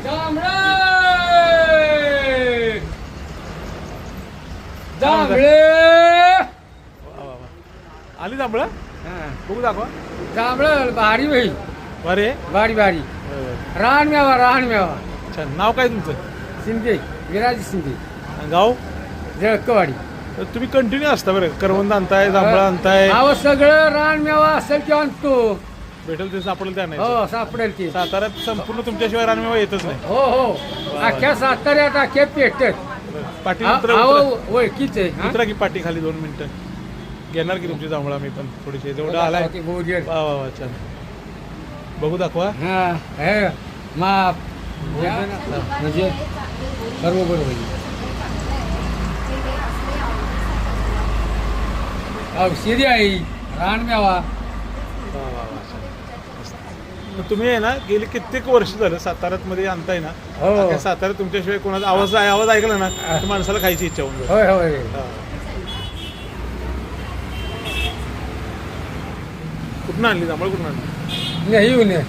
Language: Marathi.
जांभळे जांभळे वा, वा, वा. आली जांभळं बघू दाखवा. जांभळे भारी भाई अरे भारी भारी बरं. रान मेवा अच्छा नाव काय तुमचं शिंदे विराज शिंदे आणि गाव जळकवाडी. तर तुम्ही कंटिन्यू असता बरं करवंद आणताय जांभळं आणताय अहो सगळं रान मेवा असेल की आणतो. भेटेल ते सापडेल त्या नाही हो सापडेल की. साताऱ्यात संपूर्ण तुमच्याशिवाय रानमेवा येतच नाही. हो हो अख्ख्या साताऱ्यात अख्ख्या पेटत. पाटी अहो ओळखीच आहे. उतरा की पाटी खाली 2 मिनिटं घेणार की तुमची जांभळा मी पण थोडीशी जेवढं आलाय. वा वा वा छान बघू दाखवा. हा हे माप म्हणजे बरोबर होईल. औषधी आहे रान मेवा. वा वा वा छान मस्त. मग तुम्ही आहे ना गेली कित्येक वर्ष झालं साताऱ्यात मध्ये आणताय ना. हो. अख्ख्या साताऱ्यात तुमच्याशिवाय कोणाचा आवाज ऐकला ना तर माणसाला खायची इच्छा होऊन जाते. होय होय हा. कुठून आणली जांभळ कुठून आणली? नाही येऊ नये